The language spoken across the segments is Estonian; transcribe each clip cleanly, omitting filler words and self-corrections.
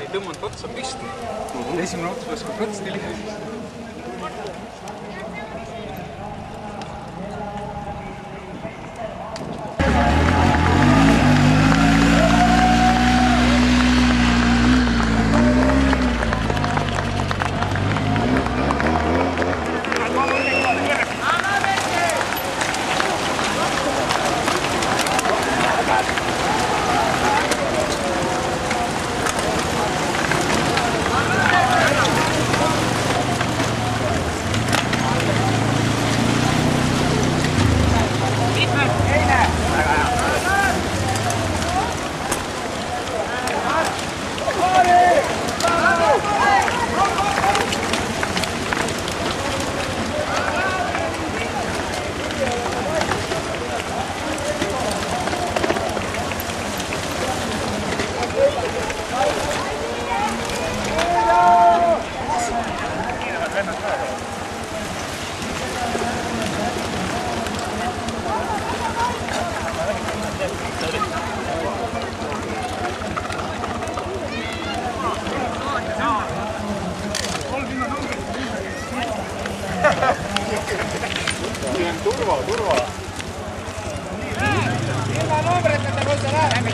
Tõmmanud otsa püsti. Esimene otsus kui protesti lihtne. Turva. Ilma numbriteta kus sa läheb?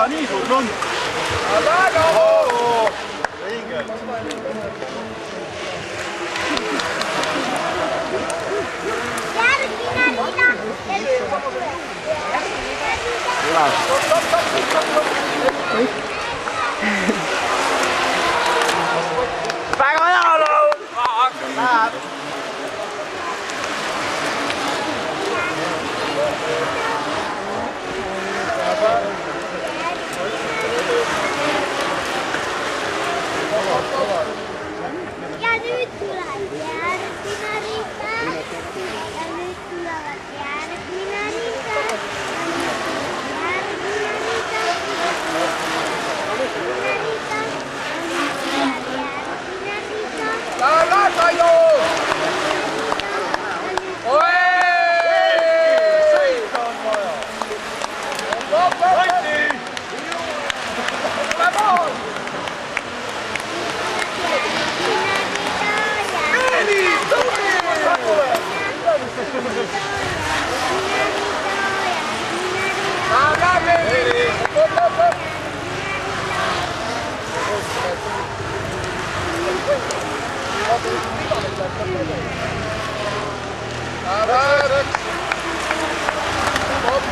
Nii suur on. Väga hoo! Ringel. Väga hea laul! Läheb. Ja nüüd tuleb järgmine rida ja nüüd tulevad järgmine rida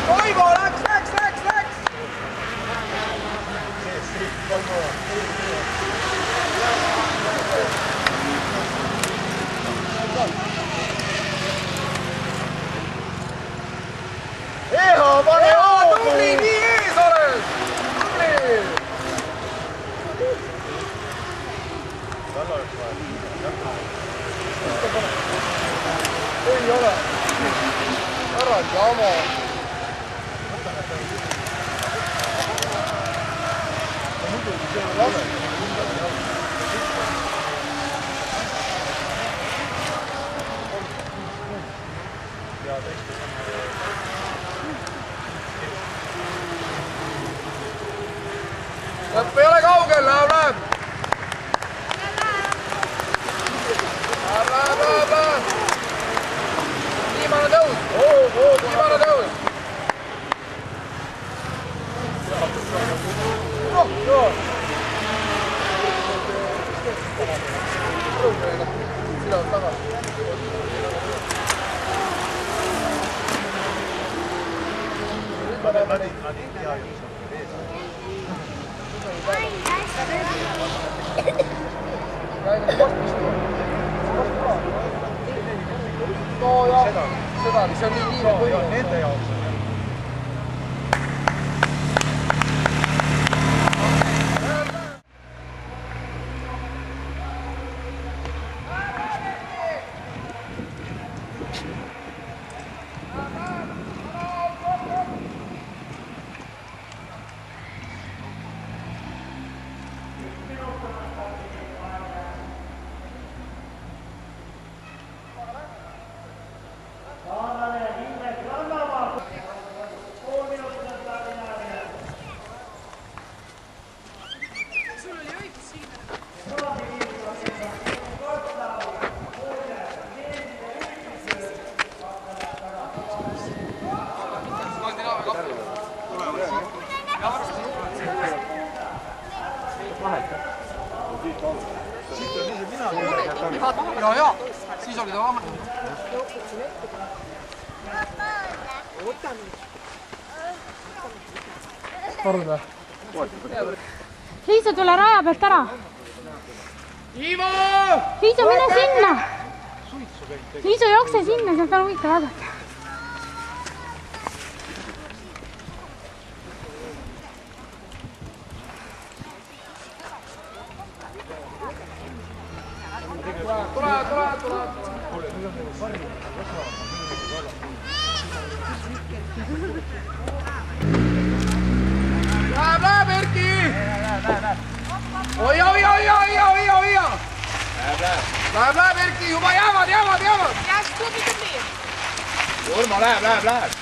Toivo, läks! Eho, pane hoogu! Tubli, nii ees oled! Tubli! Ei ole. Ära jama. Muidugi see on lame. Lõpp ei ole kaugel, läheb. Läheb. Viimane tõus. Viimane tõus. Sina on tagasi. No ja, seda, mis on nii kiire kui nende jaoks. Ja, siis oli ta vahel. Korda. Liisu, tule raja pealt ära. Ivo! Liisu, mine sinna. Liisu, jookse sinna, sealt on huvitav vaadata. Tule. Läheb, Erki! Hoia! Läheb, Erki, juba jäävad! Jääks tubli! Urmo, läheb!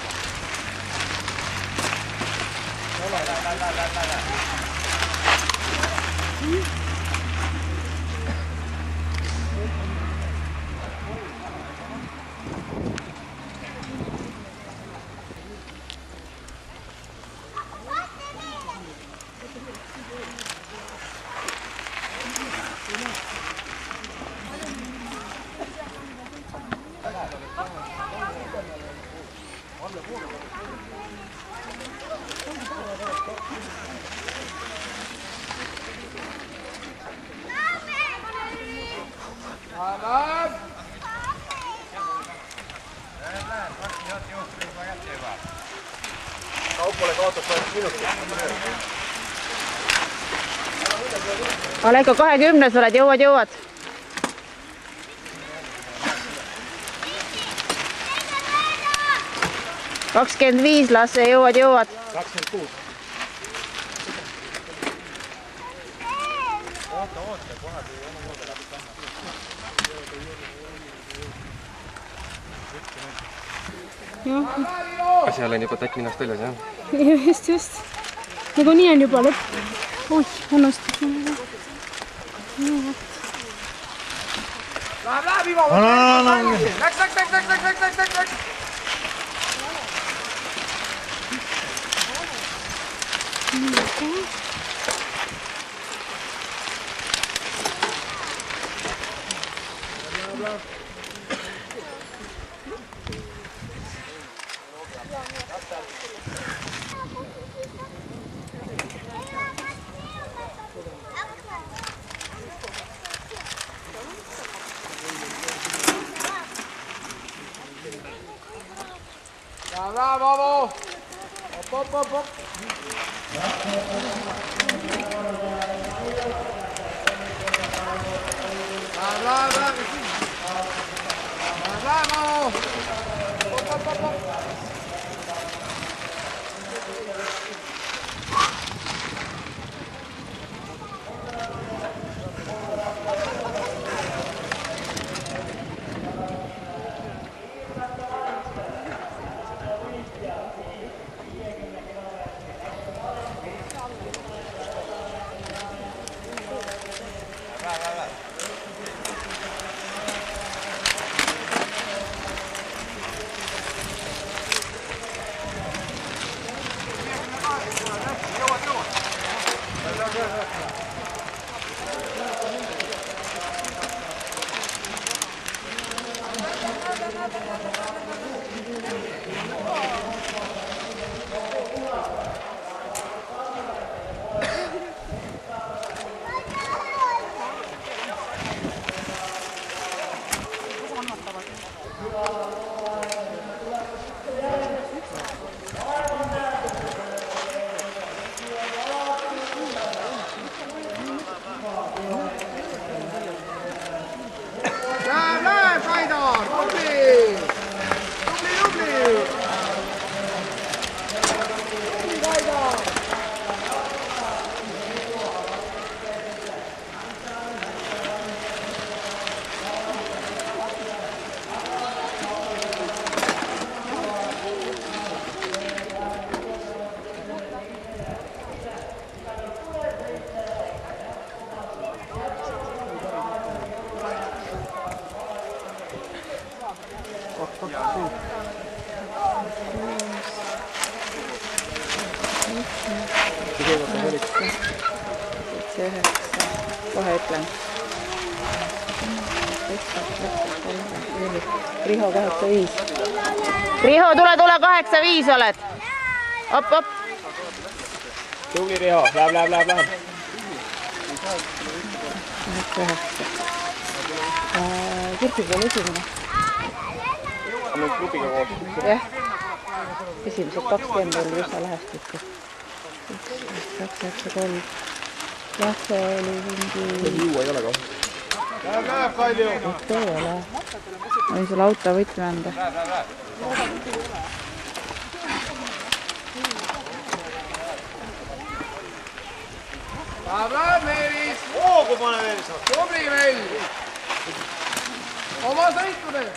Kaupole kaotab 8 minutit. Ole ikka 20 oled, jõuad. 25 Lasse, jõuad. 26. Oota, kohe tuli oma juurde läbi kanna. Seal on juba tätt minast väljas, jah? Just. Nagu nii on juba lõpp. Oih, unustasin. Läheb, Ivo! Läks! Bravo! Op. Bravo! Op. Kohe ütlen. Riho 8-5. Riho, tule 8-5 oled. Op. Tubli Riho, läheb. Kirpil oli esimene. On nüüd grupiga koos? Jah. Esimesed 2 teemad oli üsna lähestikku. 1, 2, 3. Lasse oli mingi... Juua ei ole kohe. Läheb, Kalju! Mitte ei ole. Võin sulle auto võtme anda. Läheb, Meelis! Hoogu pane veel saab! Tubli meil! Oma sõitu teeb!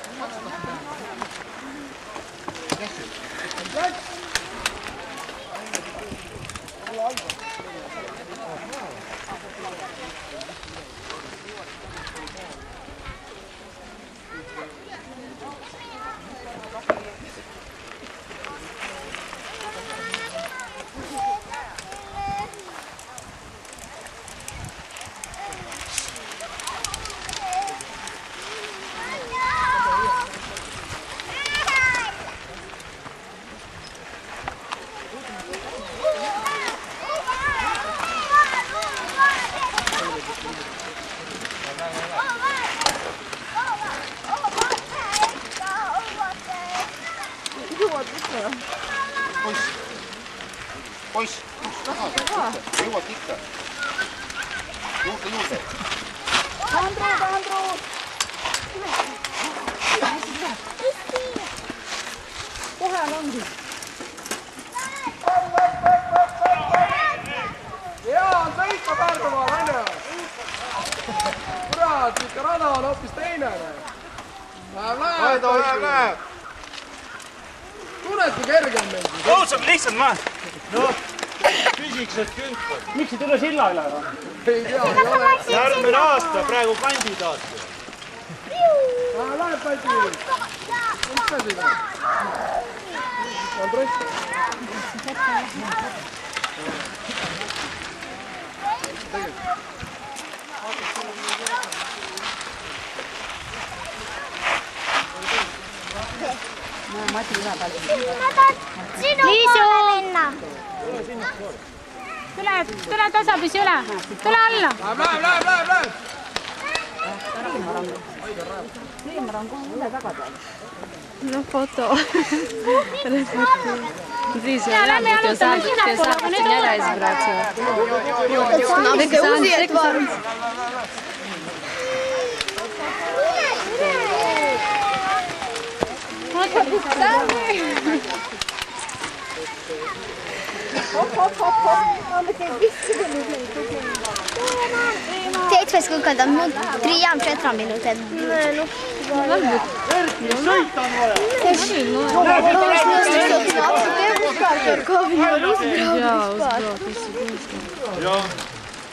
Poiss, jõuad ikka. Juurde. Andru! Kohe ongi. Hea on sõitma Pärnumaal, Anna! Kurat, ikka rada on hoopis teine. Läheb. Tunned, kui kerge on meil. Tõusab lihtsalt maha. No, küsiks, et künkad. Miks ei tule silla üle? Ei tea, ei ole. Järgmine aasta praegu kandidaat. Läheb Palti. Mis käsi ka? On tross. Liisu! Tule tasapisi üle. Tule alla. Läheb. Riimar on kohe üle taga peal. No foto. Siis Ja lähme jalutame sinnapoole, aga nüüd Seitsmes kukad on mul 3-4 minutit.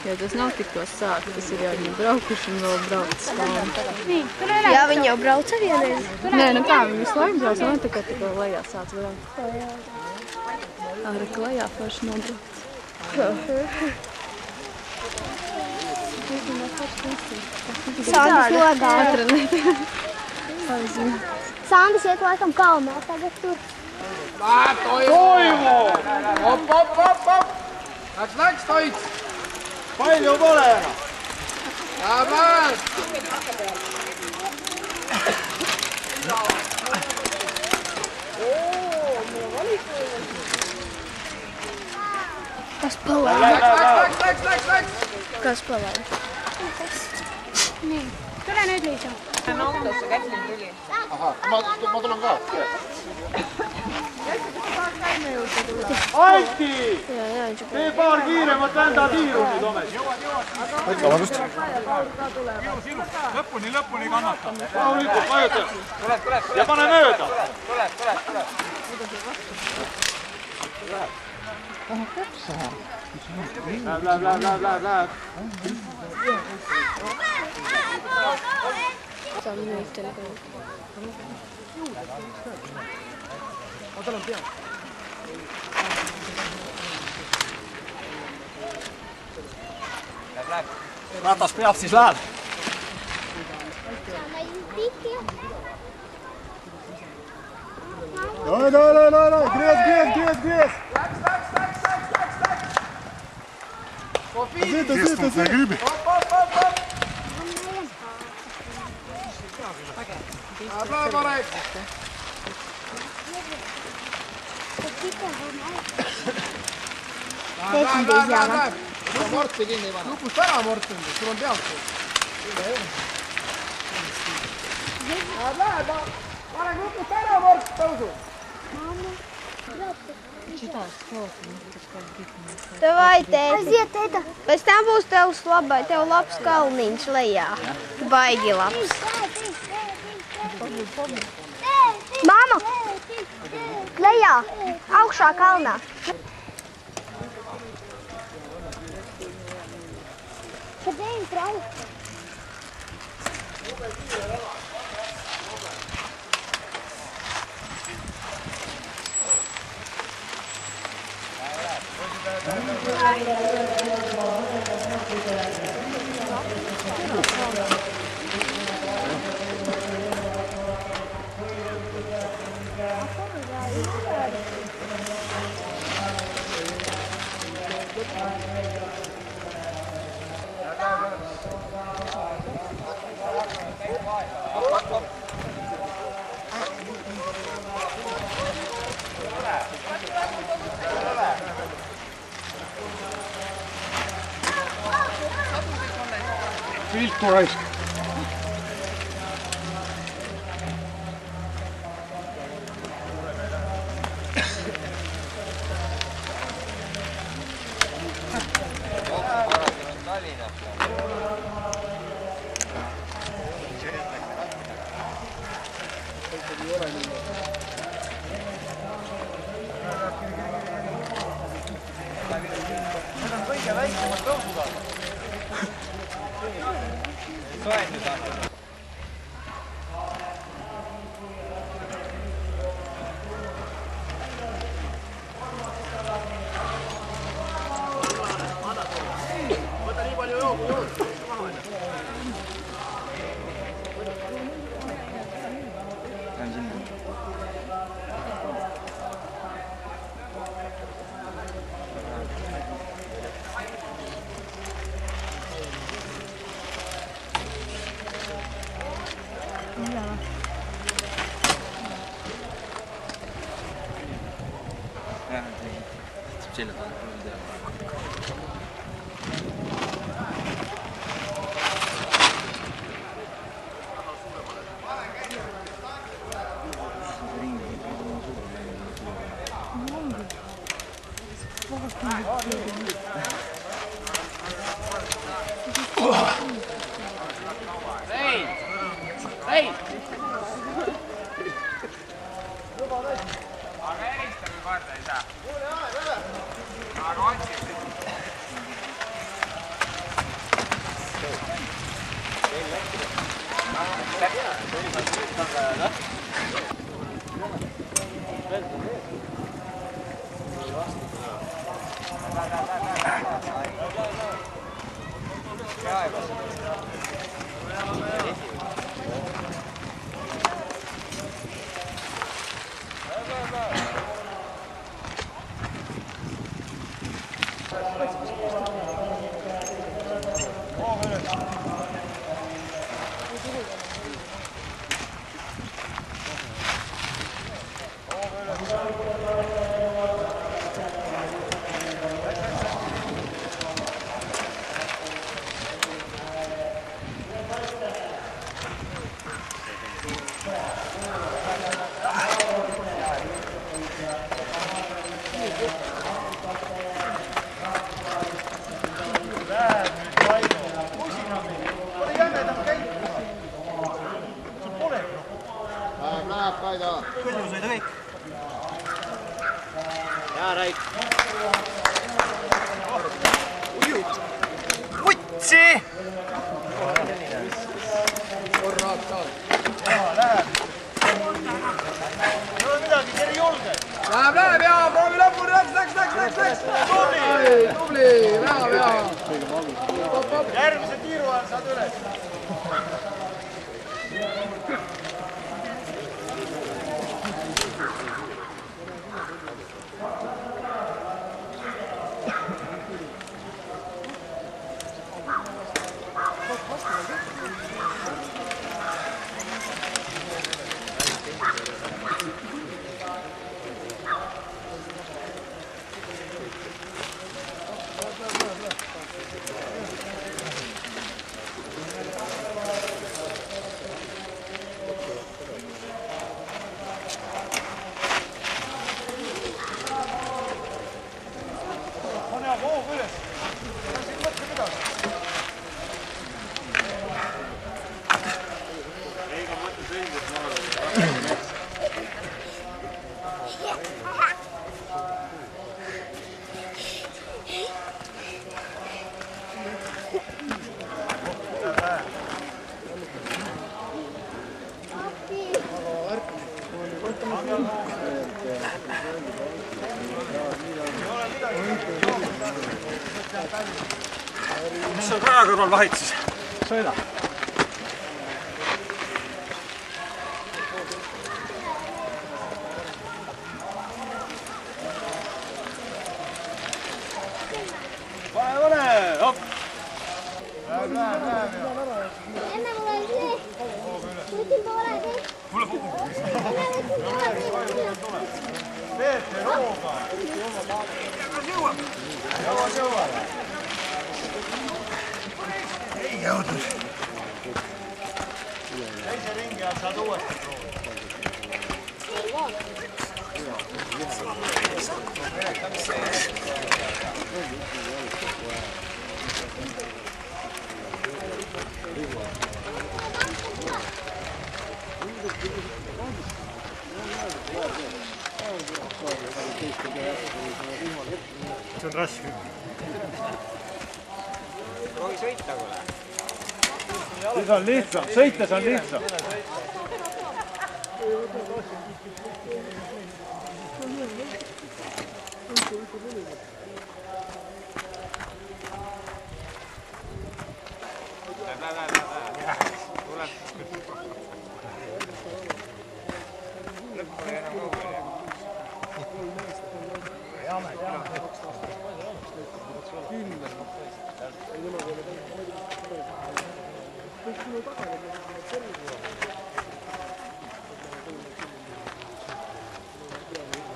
Ja tas nautikos sāk, tas ir jau viņi braukuši un vēl brauc stāvi. Jā, viņi jau brauca vienreiz. Nē, nu kā, viņi visu laiku brauc, un tikai lejā sāc braukt. Arī lejā forši nobrauc. Sandis logā. Sandis iet laikam kalnā, tagad tur. Toivo! Op! Läks, Toits! Palju pole enam. Kas palēja? Läks! Kas palēja? Nii, tule nüüd Liisa. Ahah, ma tulen ka. Anti! Tee paar kiiremat vända tiirumid ometi. Vabandust. lõpuni kannata. Rahulikult vajuta. Ja pane mööda. Läheb. Saame nüütel küll. Ratas peab, siis läheb. Gries! Gribi. Morti kinni panna. Lukust ära mortinud, sul on pealt. Läheb. Pane lukust ära mort, tõusu. Davai, tēti. Pēc tam būs tev labs kalniņš lejā. Baigi labs. Mama! Lejā! Augšā kalnā! Kadēļ trauc? Viltu raisk. Hei! Aga erista kui korda ei saa. Aga otsi. nii. Läheb. Ei ole midagi, keri julge. Läheb ja proovi lõpuni, läks. Tubli, väga hea. Järgmise tiiru ajal saad üles. Mis on raja kõrval vahid siis? Sõida. Pane, hopp! Läheb. Enne mul oli see. Võtin poole see. Mulle puhub. Peeter, hooga! Kas jõuab? Jõuab. Ei jõudnud. Teise ringi ajal saad uuesti proovida. See on raske. Proovi sõita kuule. Siis on lihtsam, sõites on lihtsam.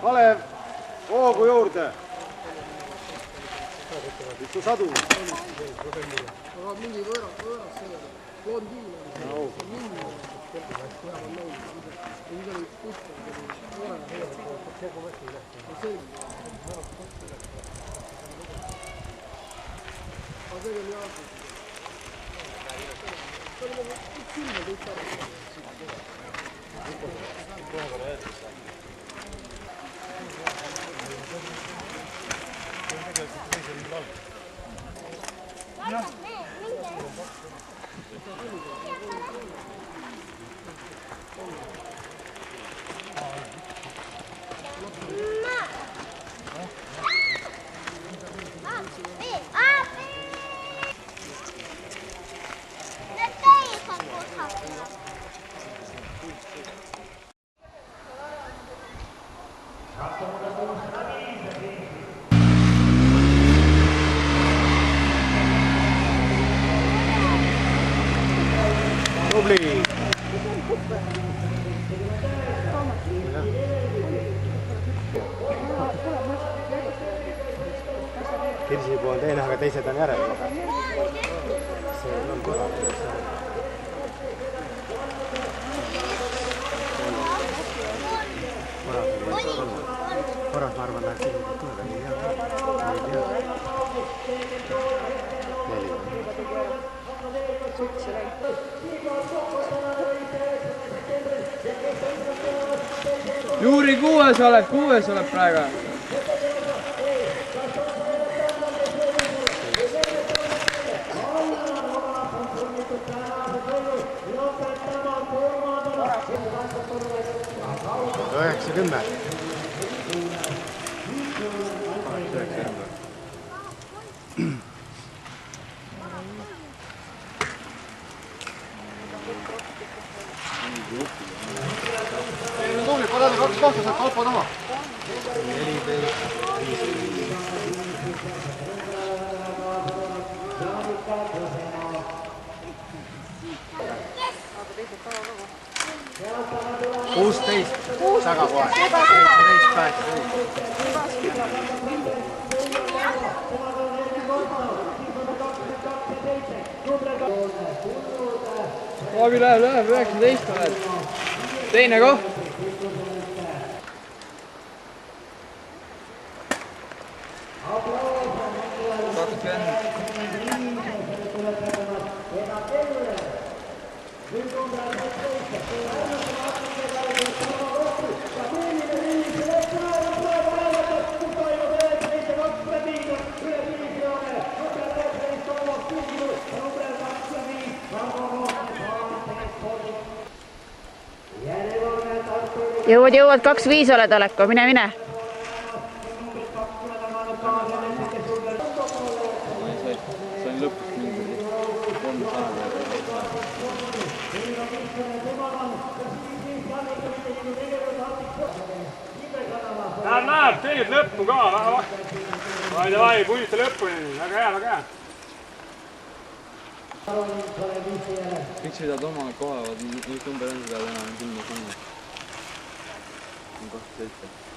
Kalev, hoogu juurde. Mitu sadu? Mingi võõras see blondiin oli. Tubli! Kirsipuu on teine, aga teised on järel. See on korral. Korras ma arvan, läheb siin kõrge. Ei tea. Juuri kuues oled praegu. 10. Tubli, paneme 2 kohta, saab kalpa taha. 16 tagapoeg. 17, 18. Taavi läheb, 19 oled. Teine koht. Jõuad, 2-5 oled, Aleko, mine. Sain lõpus mingi 3 saada. Läheb, tegid lõppu ka. Vai, punnita lõppuni. Väga hea. Kõik sõidad oma kohe, nüüd ümber enda peal enam 10 sammu. On 27.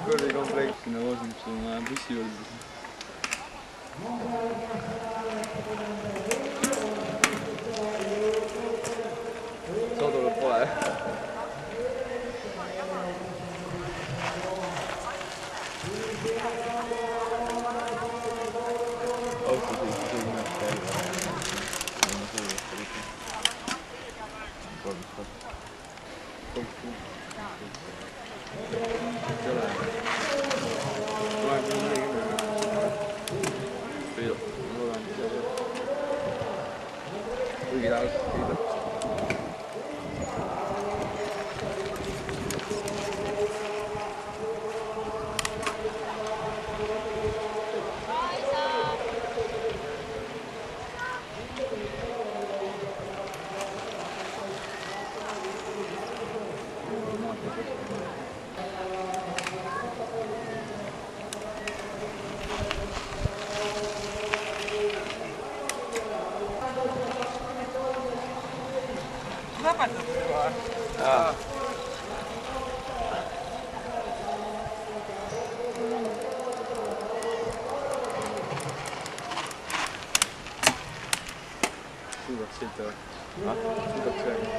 Kordi komplekt sinna Voosnipsuma bussi juurde. Sadul pole. Suudaks sõita või? Suudaks sõita.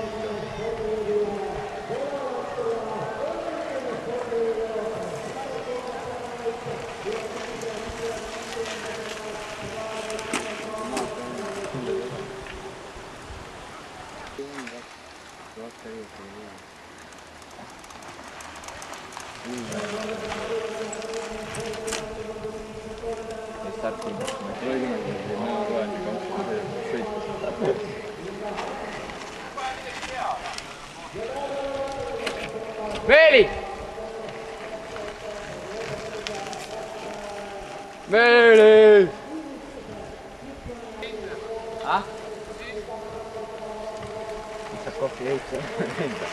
Veeli! Veeli! Ah? Saab kohvi jõudsa enda.